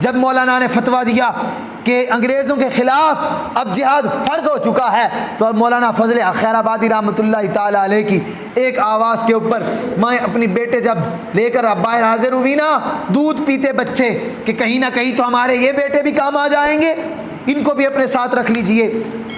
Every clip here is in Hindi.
जब मौलाना ने फतवा दिया कि अंग्रेज़ों के ख़िलाफ़ अब जिहाद फ़र्ज़ हो चुका है, तो मौलाना फजल खैराबादी रहमतुल्लाह ताला अलैह की एक आवाज़ के ऊपर मैं अपनी बेटे जब लेकर अब बाहर हाजिर हुई ना, दूध पीते बच्चे, कि कहीं ना कहीं तो हमारे ये बेटे भी काम आ जाएंगे, इनको भी अपने साथ रख लीजिए।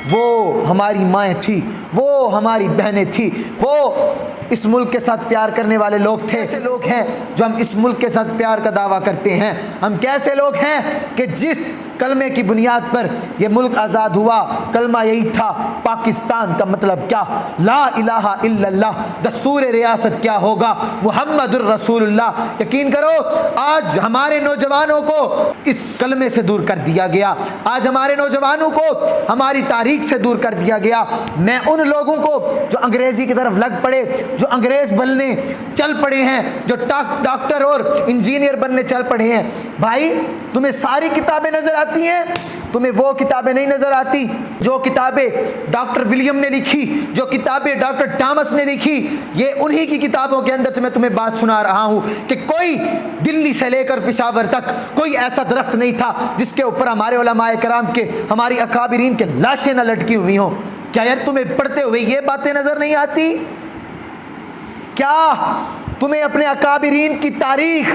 वो हमारी माएँ थी, वो हमारी बहनें थी, वो इस मुल्क के साथ प्यार करने वाले लोग थे। ऐसे लोग हैं जो हम इस मुल्क के साथ प्यार का दावा करते हैं। हम कैसे लोग हैं कि जिस कलमे की बुनियाद पर यह मुल्क आज़ाद हुआ, कलमा यही था, पाकिस्तान का मतलब क्या, ला इलाहा इल्लल्लाह, दस्तूर रियासत क्या होगा, मुहम्मदुर रसूलुल्लाह। यकीन करो आज हमारे नौजवानों को इस कलमे से दूर कर दिया गया, आज हमारे नौजवानों को हमारी तारीख से दूर कर दिया गया। मैं उन लोगों को जो अंग्रेज़ी की तरफ लग पड़े, जो अंग्रेज़ बनने चल पड़े हैं, जो डॉक्टर और इंजीनियर बनने चल पड़े हैं, भाई तुम्हें सारी किताबें नज़र आती हैं, तुम्हें वो किताबें नहीं नज़र आती जो किताबें डॉक्टर विलियम ने लिखी, जो किताबें डॉक्टर थॉमस ने लिखी। ये उन्हीं की किताबों के अंदर से मैं तुम्हें बात सुना रहा हूँ कि कोई दिल्ली से लेकर पेशावर तक कोई ऐसा दरख्त नहीं था जिसके ऊपर हमारे उलमाए कराम के, हमारी अकाबिरीन के लाशें न लटकी हुई हों। क्या यार तुम्हें पढ़ते हुए ये बातें नज़र नहीं आती? क्या तुम्हें अपने अकाबिरीन की तारीख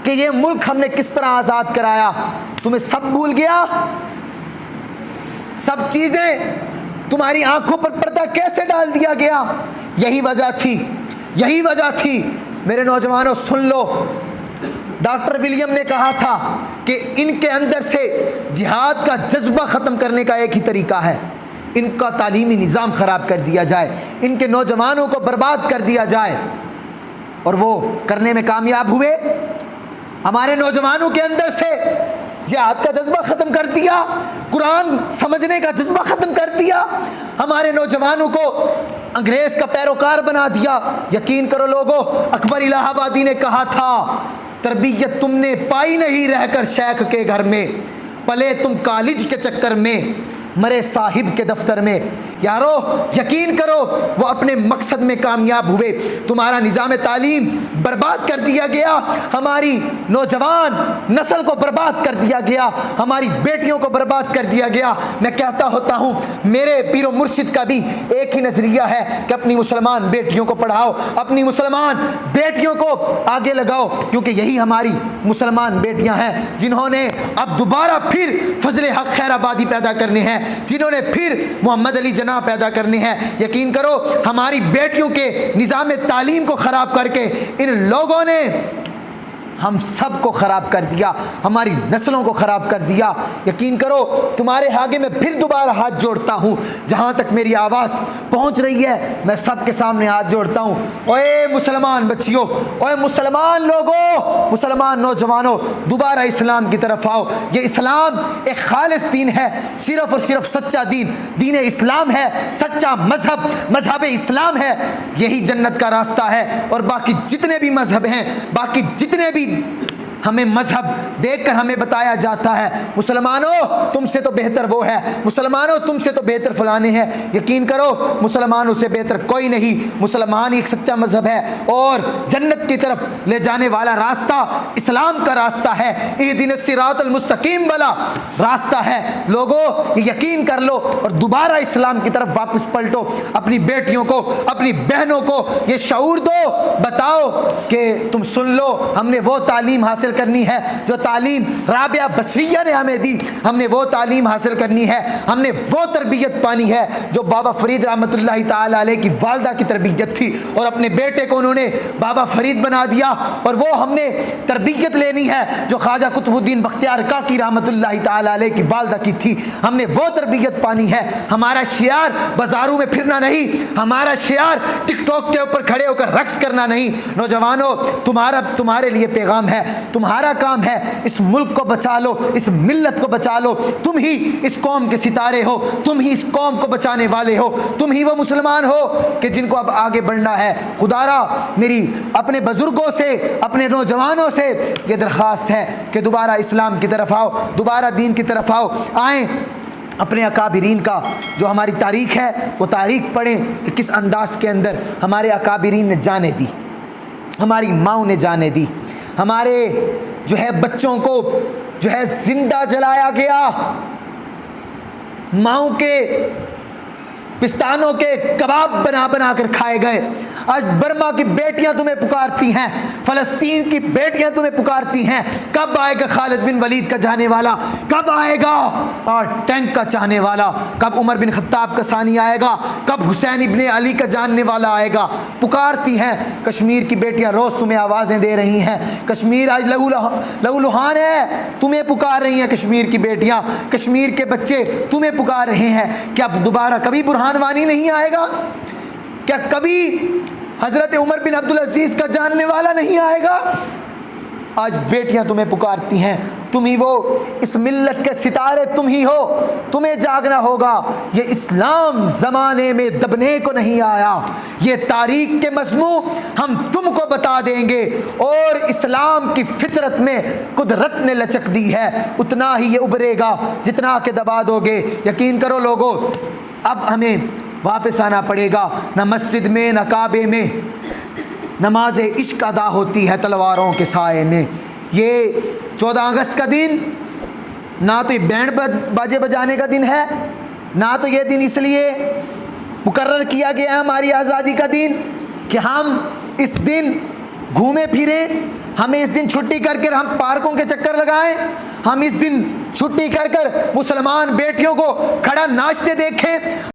कि ये मुल्क हमने किस तरह आज़ाद कराया, तुम्हें सब भूल गया? सब चीज़ें तुम्हारी आंखों पर पर्दा कैसे डाल दिया गया? यही वजह थी मेरे नौजवानों, सुन लो। डॉक्टर विलियम ने कहा था कि इनके अंदर से जिहाद का जज्बा ख़त्म करने का एक ही तरीका है, इनका तालीमी निज़ाम ख़राब कर दिया जाए, इनके नौजवानों को बर्बाद कर दिया जाए। और वो करने में कामयाब हुए। हमारे नौजवानों के अंदर से जिहाद का जज्बा ख़त्म कर दिया, कुरान समझने का जज्बा ख़त्म कर दिया, हमारे नौजवानों को अंग्रेज़ का पैरोकार बना दिया। यकीन करो लोगों, अकबर इलाहाबादी ने कहा था, तरबियत तुमने पाई नहीं रहकर शेख के घर में, पले तुम कॉलेज के चक्कर में, मरे साहिब के दफ्तर में। यारो यकीन करो वो अपने मकसद में कामयाब हुए। तुम्हारा निज़ाम तालीम बर्बाद कर दिया गया, हमारी नौजवान नस्ल को बर्बाद कर दिया गया, हमारी बेटियों को बर्बाद कर दिया गया। मैं कहता होता हूँ मेरे पीरो मुर्शिद का भी एक ही नज़रिया है कि अपनी मुसलमान बेटियों को पढ़ाओ, अपनी मुसलमान बेटियों को आगे लगाओ, क्योंकि यही हमारी मुसलमान बेटियाँ हैं जिन्होंने अब दोबारा फिर फजल हक खैराबादी पैदा करने हैं, जिन्होंने फिर मोहम्मद अली जना पैदा करने हैं। यकीन करो हमारी बेटियों के निज़ाम तालीम को ख़राब करके इन लोगों ने हम सब को ख़राब कर दिया, हमारी नस्लों को ख़राब कर दिया। यकीन करो तुम्हारे आगे मैं फिर दोबारा हाथ जोड़ता हूँ, जहाँ तक मेरी आवाज़ पहुँच रही है मैं सब के सामने हाथ जोड़ता हूँ। ओए मुसलमान बच्चियों, ओए मुसलमान लोगों, मुसलमान नौजवानों, दोबारा इस्लाम की तरफ आओ। ये इस्लाम एक खालिस दीन है, सिर्फ़ और सिर्फ सच्चा दीन दीन इस्लाम है, सच्चा मज़हब मज़हब इस्लाम है, यही जन्नत का रास्ता है। और बाकी जितने भी मज़हब हैं, बाकी जितने भी हमें मजहब देखकर हमें बताया जाता है, मुसलमानों तुमसे तो बेहतर वो है, मुसलमानों तुमसे तो बेहतर फलाने हैं। यकीन करो मुसलमानों से बेहतर कोई नहीं, मुसलमान ही एक सच्चा मजहब है और जन्नत की तरफ ले जाने वाला रास्ता इस्लाम का रास्ता है, इहदिन सिरातल मुस्तकीम वाला रास्ता है। लोगों यकीन कर लो और दोबारा इस्लाम की तरफ वापस पलटो, अपनी बेटियों को, अपनी बहनों को ये शऊर दो, बताओ कि तुम सुन लो, हमने वो तालीम हासिल करनी है जो तालीम राबिया बसरिया ने हमें दी, हमने वो तालीम हासिल करनी है, हमने वो तरबियत पानी है जो बाबा फरीद रहमतुल्लाहि ताला अलैह की वालदा की तरबियत थी, और अपने बेटे को उन्होंने बाबा फरीद बना दिया। और वो हमने तरबियत लेनी है जो ख्वाजा कुतुबुद्दीन बख्तियार काकी रहमतुल्लाहि ताला अलैह की वालदा की थी, हमने वो तरबियत पानी है। हमारा शियार बाजारों में फिरना नहीं, हमारा शियार टिकटॉक के ऊपर खड़े होकर रक्स करना नहीं। नौजवानों तुम्हारे लिए पैगाम है, तुम्हारा काम है इस मुल्क को बचा लो, इस मिल्लत को बचा लो, तुम ही इस कौम के सितारे हो, तुम ही इस कौम को बचाने वाले हो, तुम ही वो मुसलमान हो कि जिनको अब आगे बढ़ना है। खुदारा मेरी अपने बुजुर्गों से, अपने नौजवानों से ये दरख्वास्त है कि दोबारा इस्लाम की तरफ आओ, दोबारा दीन की तरफ आओ, आएँ अपने अकाबिरीन का जो हमारी तारीख़ है वो तारीख़ पढ़ें कि किस अंदाज़ के अंदर हमारे अकाबिरीन ने जाने दी, हमारी माँओं ने जाने दी, हमारे जो है बच्चों को जो है जिंदा जलाया गया, माओ के पिस्तानों के कबाब बना बना कर खाए गए। आज बर्मा की बेटियां तुम्हें पुकारती हैं, फ़लस्तीन की बेटियां तुम्हें पुकारती हैं, कब आएगा खालिद बिन वलीद का जाने वाला, कब आएगा और टैंक का चाहने वाला, कब उमर बिन खत्ताब का सानी आएगा, कब हुसैन इब्ने अली का जानने वाला आएगा। पुकारती हैं। कश्मीर की बेटियां रोज़ तुम्हें आवाज़ें दे रही हैं। कश्मीर आज लहूलुहान है, तुम्हें पुकार रही हैं। कश्मीर की बेटियां, कश्मीर के बच्चे तुम्हें पुकार रहे हैं। क्या दोबारा कभी बुरहान वानी नहीं आएगा? क्या कभी हजरत उमर बिन अब्दुल अजीज का जानने वाला नहीं आएगा? आज बेटियां तुम्हें पुकारती हैं। तुम ही वो इस मिल्लत के सितारे, तुम ही हो, तुम्हें जागना होगा। ये इस्लाम ज़माने में दबने को नहीं आया, ये तारीख के मज़मू हम तुमको बता देंगे। और इस्लाम की फितरत में कुदरत ने लचक दी है, उतना ही ये उभरेगा जितना के दबा दोगे। यकीन करो लोगों, अब हमें वापस आना पड़ेगा। न मस्जिद में न काबे में नमाज इश्क अदा होती है तलवारों के साए में। ये 14 अगस्त का दिन ना तो ये बैंड बाजे बजाने का दिन है, ना तो ये दिन इसलिए मुकर्रर किया गया है हमारी आज़ादी का दिन कि हम इस दिन घूमे फिरें, हमें इस दिन छुट्टी करके हम पार्कों के चक्कर लगाएं, हम इस दिन छुट्टी कर मुसलमान बेटियों को खड़ा नाचते देखें।